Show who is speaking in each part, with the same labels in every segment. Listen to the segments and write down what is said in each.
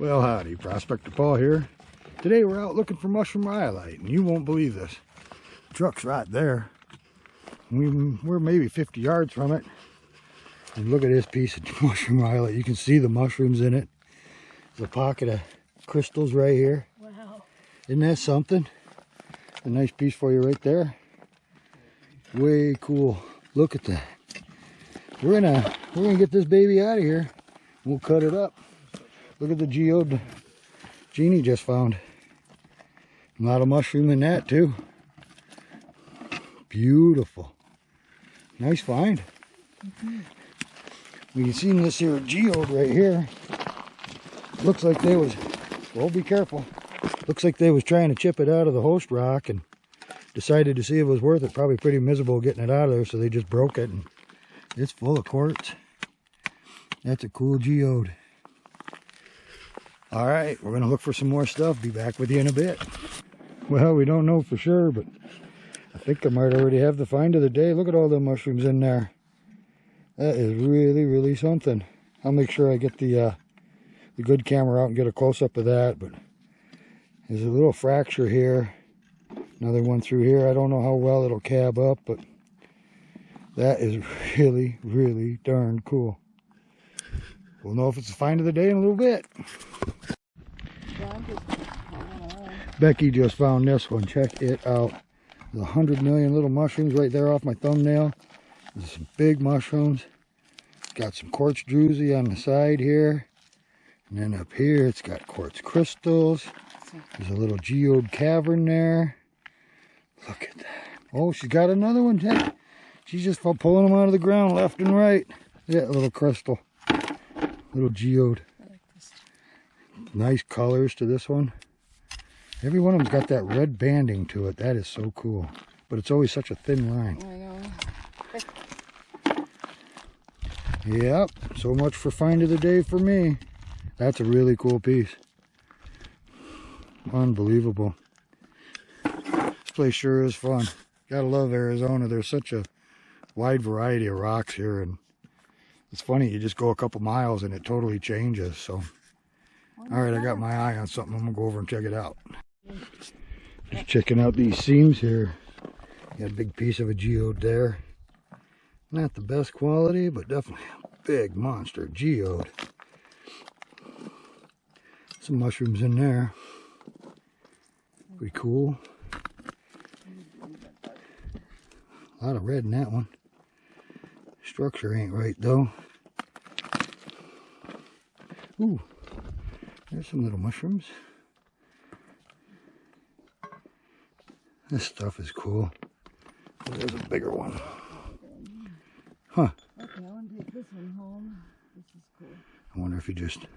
Speaker 1: Well, howdy, Prospector Paul here. Today we're out looking for mushroom rhyolite, and you won't believe this. The truck's right there. We're maybe 50 yards from it. And look at this piece of mushroom rhyolite. You can see the mushrooms in it. There's a pocket of crystals right here.
Speaker 2: Wow.
Speaker 1: Isn't that something? A nice piece for you right there. Way cool. Look at that. We're gonna get this baby out of here. We'll cut it up. Look at the geode Jeannie just found. A lot of mushroom in that too. Beautiful. Nice find. We can see this here geode right here. Looks like they was, well, be careful. Looks like they was trying to chip it out of the host rock and decided to see if it was worth it. Probably pretty miserable getting it out of there, so they just broke it, and it's full of quartz. That's a cool geode. All right, we're gonna look for some more stuff. Be back with you in a bit. Well, we don't know for sure, but I think I might already have the find of the day. Look at all the mushrooms in there. That is really, really something. I'll make sure I get the good camera out and get a close-up of that, but there's a little fracture here. Another one through here. I don't know how well it'll cab up, but that is really, really darn cool. We'll know if it's the find of the day in a little bit. Becky just found this one. Check it out. There's 100 million little mushrooms right there off my thumbnail. There's some big mushrooms. It's got some quartz druzy on the side here. And then up here it's got quartz crystals. There's a little geode cavern there. Look at that. Oh, she's got another one. She's just pulling them out of the ground left and right. Yeah, a little crystal. Little geode.
Speaker 2: I like this.
Speaker 1: Nice colors to this one. Every one of them's got that red banding to it. That is so cool. But it's always such a thin line.
Speaker 2: I know.
Speaker 1: Yep. So much for find of the day for me. That's a really cool piece. Unbelievable. This place sure is fun. Gotta love Arizona. There's such a wide variety of rocks here, and it's funny, you just go a couple miles and it totally changes. So all right, I got my eye on something. I'm gonna go over and check it out. Just checking out these seams here. Got a big piece of a geode there. Not the best quality, but definitely a big monster geode. Some mushrooms in there. Pretty cool. A lot of red in that one. Structure ain't right though. Ooh, there's some little mushrooms. This stuff is cool. There's a bigger one. Huh.
Speaker 2: Okay, I want to take this one home. This is cool.
Speaker 1: I wonder if you just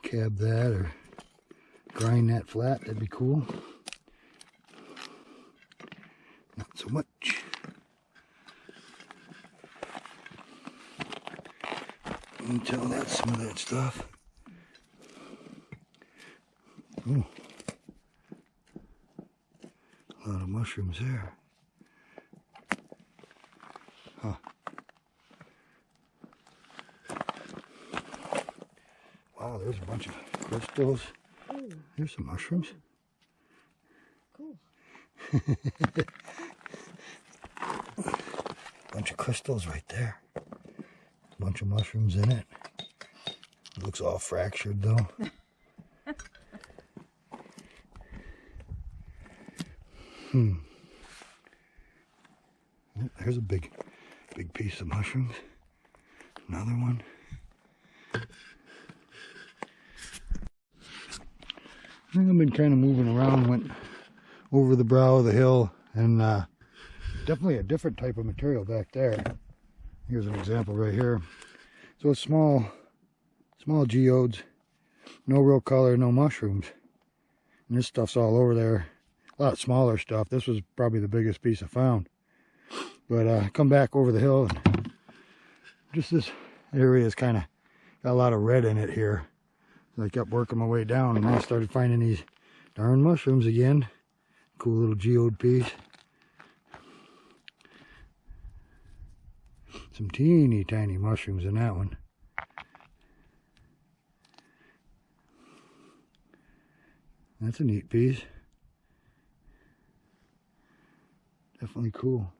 Speaker 1: cab that or grind that flat. That'd be cool. Not so much. You can tell that's some of that stuff. Ooh. A lot of mushrooms there. Huh. Wow, there's a bunch of crystals.
Speaker 2: Ooh.
Speaker 1: Here's some mushrooms.
Speaker 2: Cool.
Speaker 1: Bunch of crystals right there. Bunch of mushrooms in it. It looks all fractured though. There's a big piece of mushrooms. Another one. I've been kind of moving around, went over the brow of the hill, and definitely a different type of material back there. Here's an example right here. So it's small geodes, no real color, no mushrooms. And this stuff's all over there. A lot smaller stuff. This was probably the biggest piece I found. But come back over the hill, and just this area is kind of got a lot of red in it here. So I kept working my way down, and I started finding these darn mushrooms again. Cool little geode piece. Some teeny tiny mushrooms in that one. That's a neat piece. Definitely cool.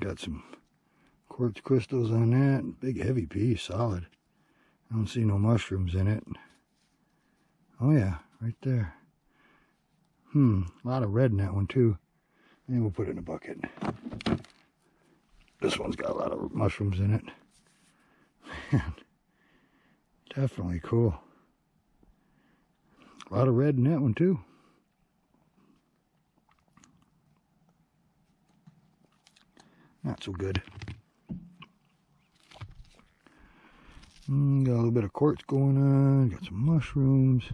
Speaker 1: Got some quartz crystals on that. Big heavy piece, solid. I don't see no mushrooms in it. Oh yeah, right there. A lot of red in that one too. And we'll put it in a bucket. This one's got a lot of mushrooms in it. Man, definitely cool. A lot of red in that one too. Not so good. Got a little bit of quartz going on. Got some mushrooms.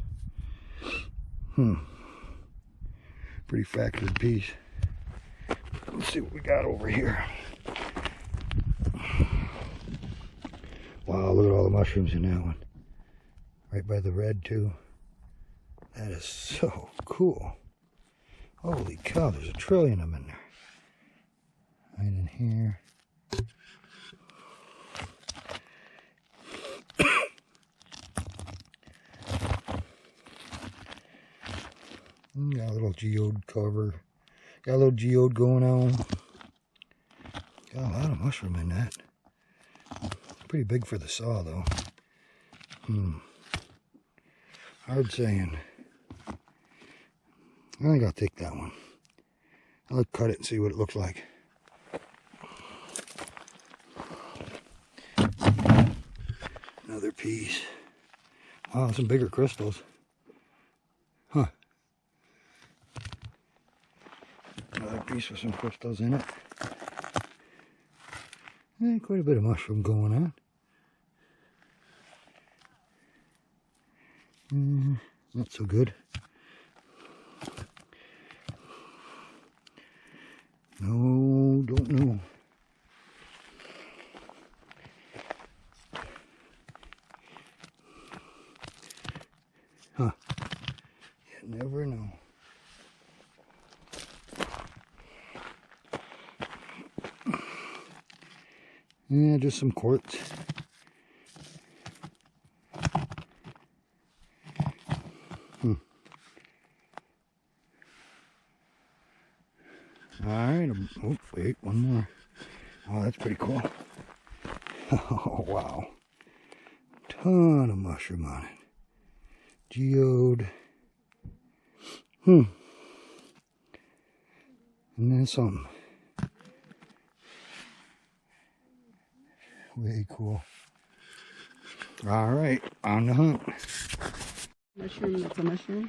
Speaker 1: Pretty fractured piece. Let's see what we got over here. Wow, look at all the mushrooms in that one. Right by the red too. That is so cool. Holy cow, there's a trillion of them in there. Right in here. Got a little geode cover. Got a little geode going on. Got a lot of mushroom in that. Pretty big for the saw though. Hard saying. I think I'll take that one. I'll cut it and see what it looks like. Another piece. Wow, some bigger crystals. Huh. Another piece with some crystals in it. Quite a bit of mushroom going on. Not so good. No, don't know. Huh. You never know. Yeah, just some quartz. Alright, oh, wait, one more. Oh, that's pretty cool. Oh, wow. Ton of mushroom on it. Geode. And then something. Way cool. Alright, on the hunt.
Speaker 2: Mushroom, that's a mushroom?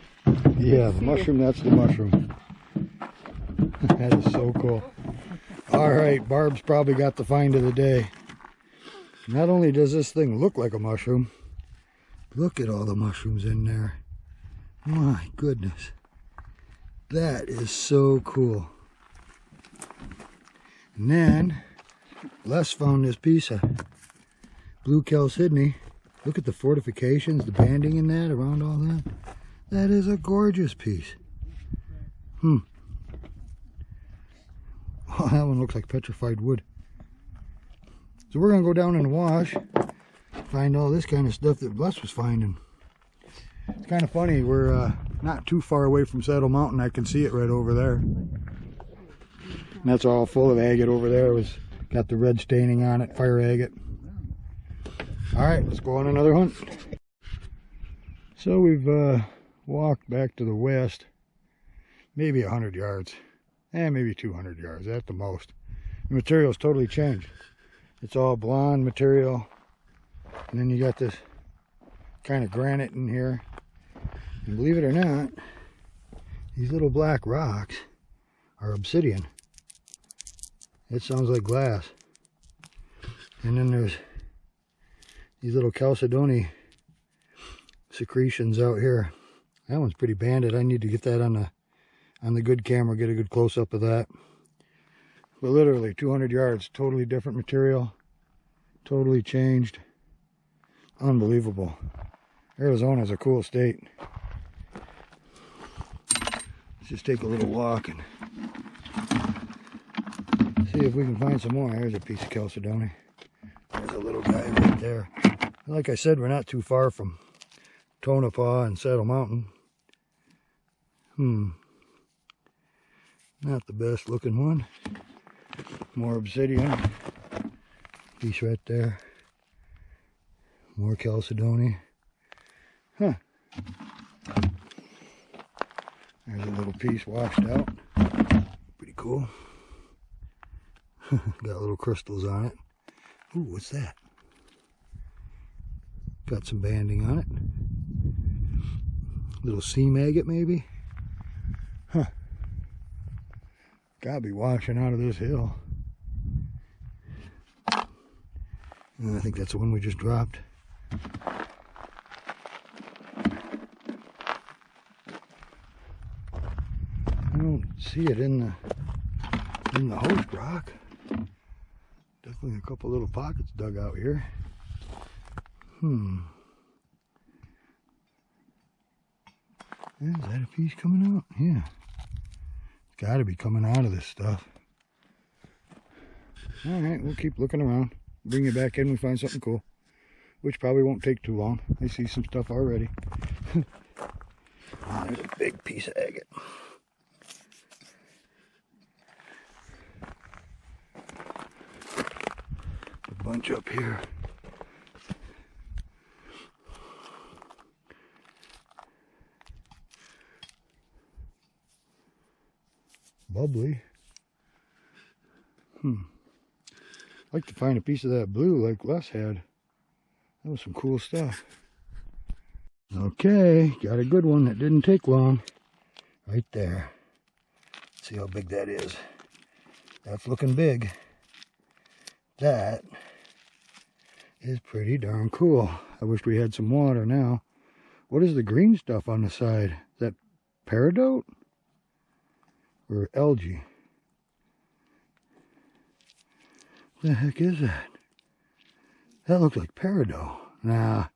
Speaker 1: Yeah, the mushroom, that's the mushroom. That is so cool. Alright, Barb's probably got the find of the day. Not only does this thing look like a mushroom, look at all the mushrooms in there. My goodness. That is so cool. And then, Les found this piece of blue chalcedony. Look at the fortifications, the banding in that, around all that. That is a gorgeous piece. Oh, that one looks like petrified wood. So we're going to go down in the wash, find all this kind of stuff that Les was finding. It's kind of funny, we're not too far away from Saddle Mountain. I can see it right over there. And that's all full of agate over there. It was got the red staining on it, fire agate. Alright, let's go on another hunt. So we've walked back to the west, maybe 100 yards. Maybe 200 yards at the most. The material's totally changed. It's all blonde material. And then you got this kind of granite in here. And believe it or not, these little black rocks are obsidian. It sounds like glass. And then there's these little chalcedony secretions out here. That one's pretty banded. I need to get that on the good camera, get a good close-up of that. But literally 200 yards, totally different material, totally changed. Unbelievable. Arizona's a cool state. Let's just take a little walk and see if we can find some more. There's a piece of chalcedony. There's a little guy right there. Like I said, we're not too far from Tonopah and Saddle Mountain. Not the best looking one. More obsidian. Piece right there. More chalcedony. Huh. There's a little piece washed out. Pretty cool. Got little crystals on it. Ooh, what's that? Got some banding on it. Little seam agate maybe? Huh. Gotta be washing out of this hill. And I think that's the one we just dropped. I don't see it in the host rock. Definitely a couple little pockets dug out here. Is that a piece coming out? Yeah. It's got to be coming out of this stuff. Alright, we'll keep looking around. Bring it back in, we find something cool. Which probably won't take too long. I see some stuff already. Oh, there's a big piece of agate. A bunch up here. Bubbly. I'd like to find a piece of that blue like Les had. That was some cool stuff. Okay, got a good one that didn't take long. Right there. Let's see how big that is. That's looking big. That is pretty darn cool. I wish we had some water now. What is the green stuff on the side? Is that peridot? Or algae? What the heck is that? That looks like peridot. Nah,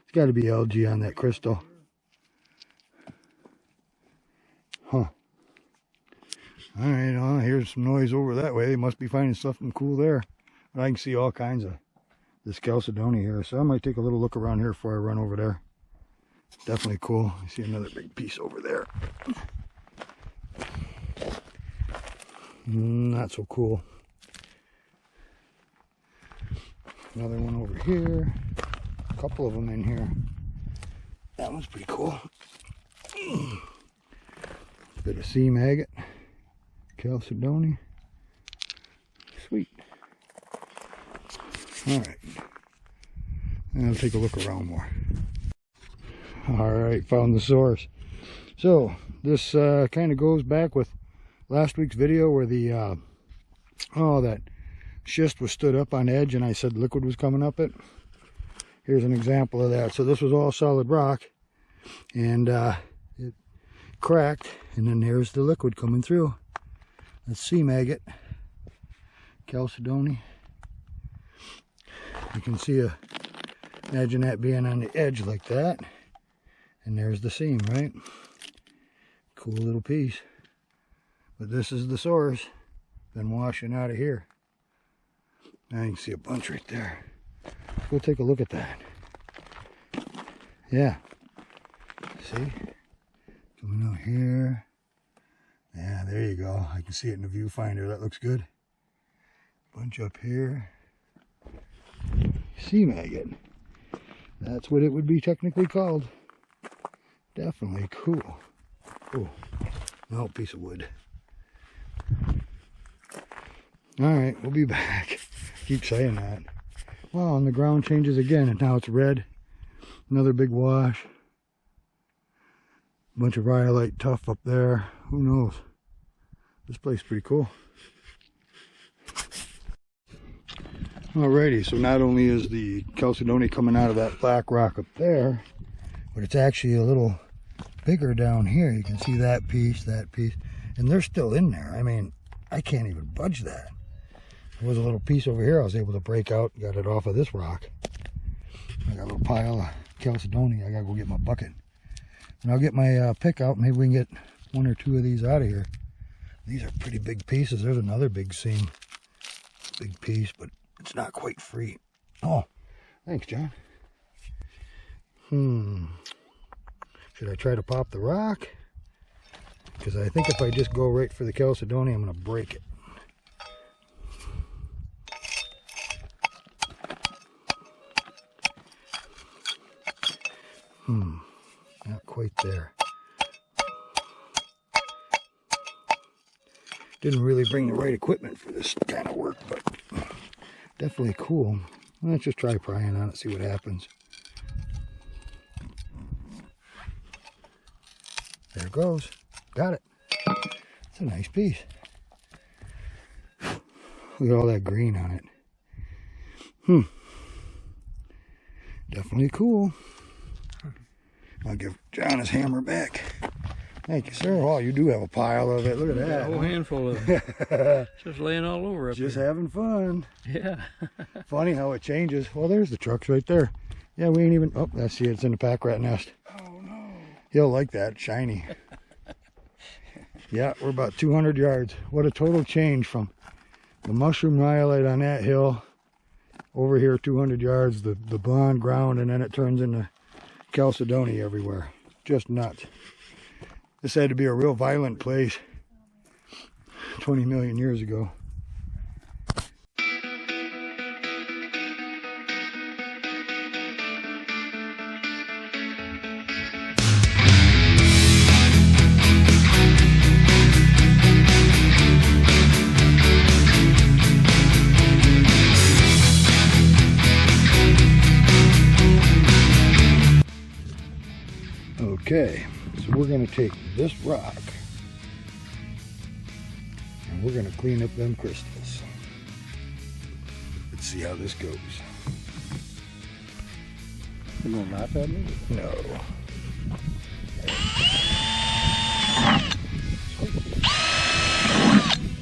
Speaker 1: it's got to be algae on that crystal. Huh. Alright, well, here's some noise over that way. They must be finding something cool there. But I can see all kinds of this chalcedony here. So I might take a little look around here before I run over there. Definitely cool. I see another big piece over there. Not so cool. Another one over here. A couple of them in here. That one's pretty cool. Bit of seam agate. Chalcedony. Sweet. Alright. I'll take a look around more. Alright, found the source. So, this kind of goes back with last week's video where the that schist was stood up on edge and I said liquid was coming up it. Here's an example of that. So this was all solid rock and it cracked, and then there's the liquid coming through. That's seam agate, chalcedony. You can see imagine that being on the edge like that, and there's the seam, right? Cool little piece. But this is the source. Been washing out of here. Now you can see a bunch right there. Let's go take a look at that. Yeah. See? Coming out here. Yeah, there you go. I can see it in the viewfinder. That looks good. Bunch up here. Seam agate. That's what it would be technically called. Definitely cool. Oh, no, piece of wood. Alright, we'll be back. Keep saying that. Well, and the ground changes again, and now it's red. Another big wash. Bunch of rhyolite tuff up there. Who knows? This place is pretty cool. Alrighty, so not only is the chalcedony coming out of that black rock up there, but it's actually a little bigger down here. You can see that piece, and they're still in there. I mean, I can't even budge that. There was a little piece over here I was able to break out, got it off of this rock. I got a little pile of chalcedony. I gotta go get my bucket. And I'll get my pick out. Maybe we can get one or two of these out of here. These are pretty big pieces. There's another big seam. Big piece, but it's not quite free. Oh, thanks, John. Should I try to pop the rock? Because I think if I just go right for the chalcedony, I'm going to break it. Not quite there. Didn't really bring the right equipment for this kind of work, but definitely cool. Let's just try prying on it, see what happens. There it goes. Got it. It's a nice piece. Look at all that green on it. Definitely cool. I'll give John his hammer back. Thank you, sir. Oh, you do have a pile of it. Look at that.
Speaker 3: A whole handful of it. Just laying all over up
Speaker 1: Just
Speaker 3: here.
Speaker 1: having fun.
Speaker 3: Yeah.
Speaker 1: Funny how it changes. Well, there's the trucks right there. Yeah, we ain't even... Oh, I see it. It's in the pack rat nest.
Speaker 3: Oh, no.
Speaker 1: He'll like that. Shiny. Yeah, we're about 200 yards. What a total change from the mushroom rhyolite on that hill over here 200 yards, the blonde ground, and then it turns into chalcedony everywhere. Just nuts. This had to be a real violent place 20 million years ago. Okay, so we're going to take this rock and we're going to clean up them crystals. Let's see how this goes.
Speaker 3: You gonna laugh at me?
Speaker 1: No.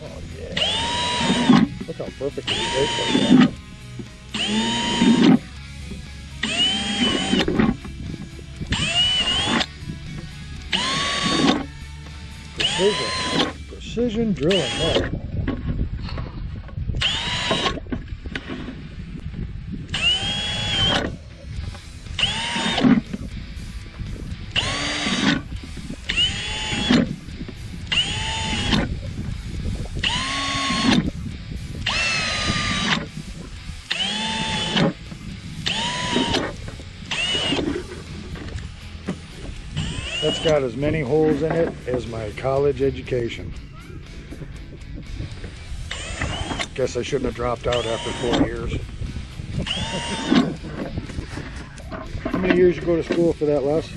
Speaker 1: Oh yeah. Look how perfect it is. Precision drilling. Right. That's got as many holes in it as my college education. Guess I shouldn't have dropped out after 4 years. How many years you go to school for that, Les?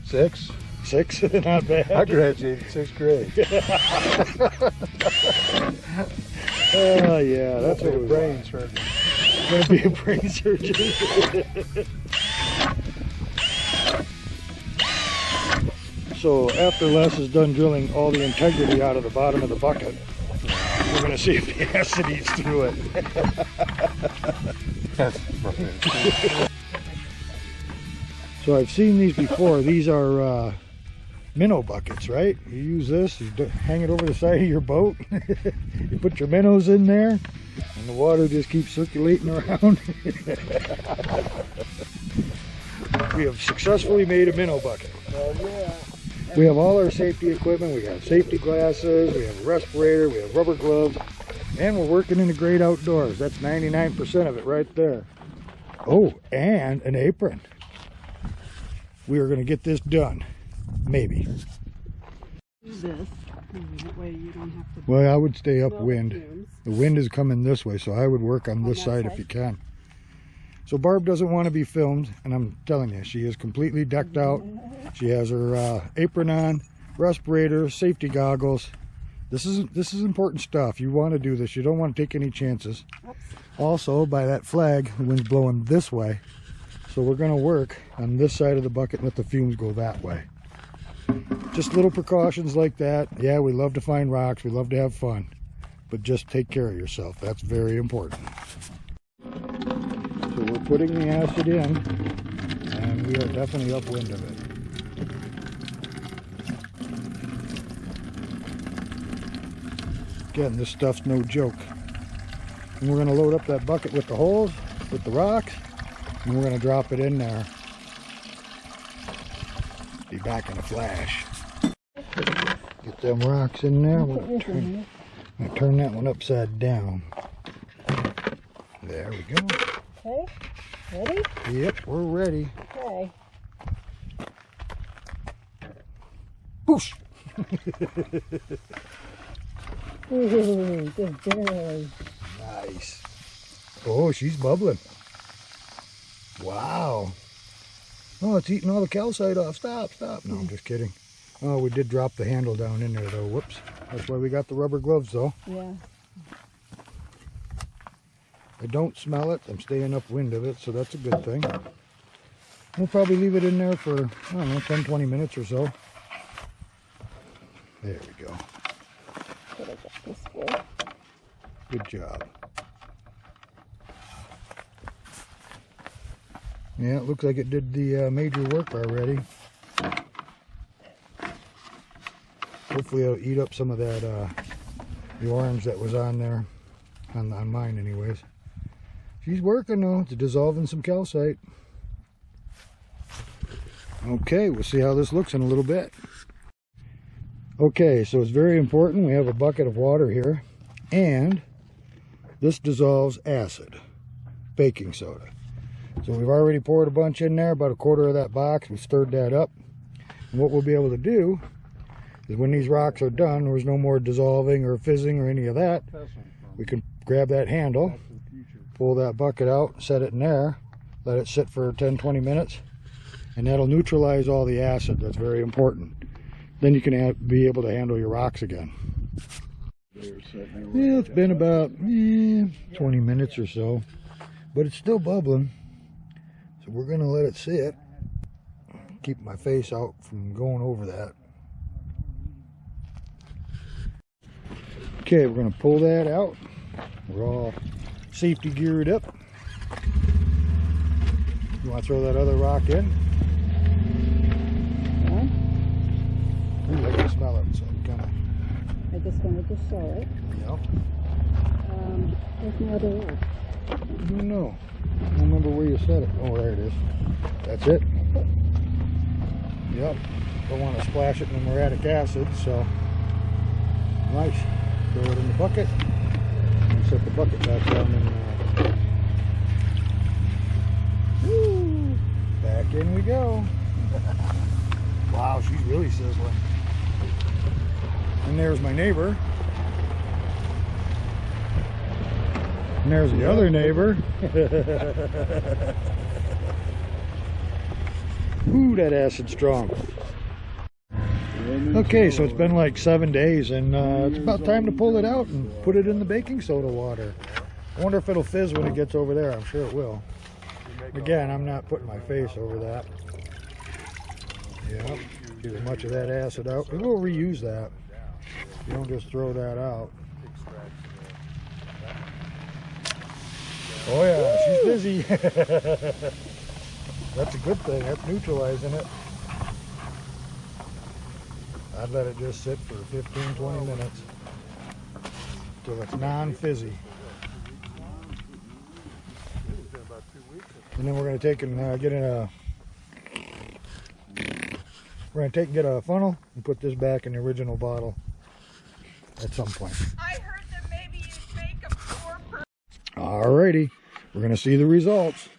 Speaker 3: 6.
Speaker 1: 6? Not bad.
Speaker 3: I graduated 6th grade.
Speaker 1: Oh yeah, that's what
Speaker 3: a
Speaker 1: it was.
Speaker 3: brain surgeon.
Speaker 1: Gonna be a brain surgeon. So after Les is done drilling all the integrity out of the bottom of the bucket, we're going to see if the acid eats through it. So I've seen these before. These are minnow buckets, right? You use this, you hang it over the side of your boat, you put your minnows in there, and the water just keeps circulating around. We have successfully made a minnow bucket.
Speaker 3: Oh, yeah.
Speaker 1: We have all our safety equipment. We have safety glasses, we have a respirator, we have rubber gloves, and we're working in the great outdoors. That's 99% of it right there. Oh, and an apron. We are going to get this done. Maybe.
Speaker 2: Do this. That way you don't have to.
Speaker 1: Well, I would stay
Speaker 2: blow the
Speaker 1: upwind.
Speaker 2: fumes.
Speaker 1: The wind is coming this way, so I would work on this
Speaker 2: that
Speaker 1: side if
Speaker 2: side?
Speaker 1: you can. So Barb doesn't want to be filmed, and I'm telling you, she is completely decked out. She has her apron on, respirator, safety goggles. This is important stuff. You want to do this. You don't want to take any chances.
Speaker 2: Oops.
Speaker 1: Also, by that flag, the wind's blowing this way. So we're going to work on this side of the bucket and let the fumes go that way. Just little precautions like that. Yeah, we love to find rocks. We love to have fun. But just take care of yourself. That's very important. So we're putting the acid in, and we are definitely upwind of it. Again, this stuff's no joke. And we're going to load up that bucket with the holes, with the rocks, and we're going to drop it in there. Be back in a flash. Get them rocks in there. I'm gonna turn that one upside down. There we go.
Speaker 2: Okay, ready?
Speaker 1: Yep, we're ready.
Speaker 2: Okay.
Speaker 1: Whoosh!
Speaker 2: Ooh, good boy.
Speaker 1: Nice. Oh, she's bubbling. Wow. Oh, it's eating all the calcite off. Stop, stop. No, I'm just kidding. Oh, we did drop the handle down in there though. Whoops. That's why we got the rubber gloves though.
Speaker 2: Yeah.
Speaker 1: I don't smell it. I'm staying upwind of it, so that's a good thing. We'll probably leave it in there for, I don't know, 10, 20 minutes or so. There we go.
Speaker 2: Put it this way.
Speaker 1: Good job. Yeah, it looks like it did the major work already. Hopefully it'll eat up some of that, the orange that was on there, on mine anyways. She's working though, it's dissolving some calcite. Okay, we'll see how this looks in a little bit. Okay, so it's very important. We have a bucket of water here, and this dissolves acid, baking soda. So we've already poured a bunch in there, about a quarter of that box. We stirred that up. And what we'll be able to do is when these rocks are done, there's no more dissolving or fizzing or any of that, we can grab that handle, pull that bucket out, set it in there, let it sit for 10-20 minutes, and that'll neutralize all the acid. That's very important. Then you can be able to handle your rocks again. Yeah, it's been about 20 minutes or so, but it's still bubbling. So we're gonna let it sit. Keep my face out from going over that. Okay, we're gonna pull that out. We're all safety geared up. You wanna throw that other rock in? Ooh, I can smell it, so I'm kinda...
Speaker 2: I just wanted to show it.
Speaker 1: Yep.
Speaker 2: There's no other rock.
Speaker 1: I don't know. I don't remember where you said it. Oh, there it is. That's it. Yep. Don't want to splash it in the muriatic acid, so nice. Throw it in the bucket and set the bucket back down in there. Woo! Back in we go. Wow, she's really sizzling. And there's my neighbor. And there's the other neighbor. Ooh, that acid's strong. Okay, so it's been like 7 days, and it's about time to pull it out and put it in the baking soda water. I wonder if it'll fizz when it gets over there. I'm sure it will. Again, I'm not putting my face over that. Yeah, get as much of that acid out. We'll reuse that. You don't just throw that out. Oh yeah, she's busy. That's a good thing. That's neutralizing it. I'd let it just sit for 15-20 minutes till it's non-fizzy. And then we're going to take and get a funnel and put this back in the original bottle at some point.
Speaker 4: I heard that maybe you'd make a 4%.
Speaker 1: Alrighty, we're going to see the results.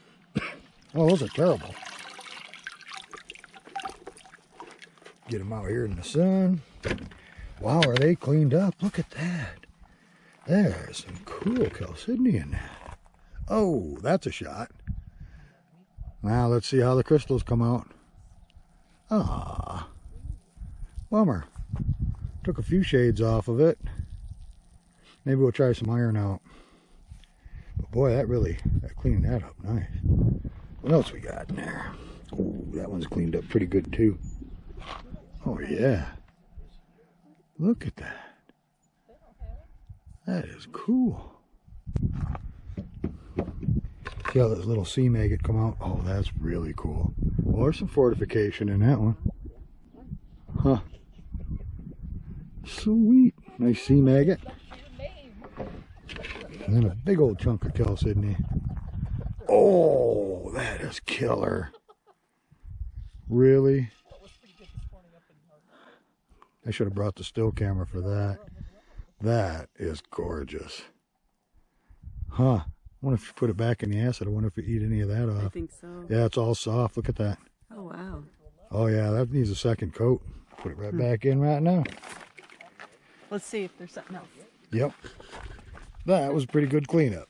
Speaker 1: Oh, those are terrible. Get them out here in the sun. Wow, are they cleaned up? Look at that. There's some cool chalcedony in that. Oh, that's a shot. Now let's see how the crystals come out. Ah, bummer. Took a few shades off of it. Maybe we'll try some iron out. But boy, that cleaned that up nice. What else we got in there? Oh, that one's cleaned up pretty good too. Oh yeah. Look at that. That is cool. See how this little sea maggot come out? Oh, that's really cool. Well, there's some fortification in that one. Huh. Sweet. Nice sea maggot. And then a big old chunk of chalcedony. Oh, that is killer. Really? I should have brought the still camera for that. That is gorgeous. Huh. I wonder if you put it back in the acid. I wonder if you eat any of that
Speaker 2: I
Speaker 1: off.
Speaker 2: think so.
Speaker 1: Yeah, it's all soft. Look at that.
Speaker 2: Oh, wow.
Speaker 1: Oh, yeah, that needs a second coat. Put it right back in right now.
Speaker 2: Let's see if there's something else.
Speaker 1: Yep. That was a pretty good cleanup.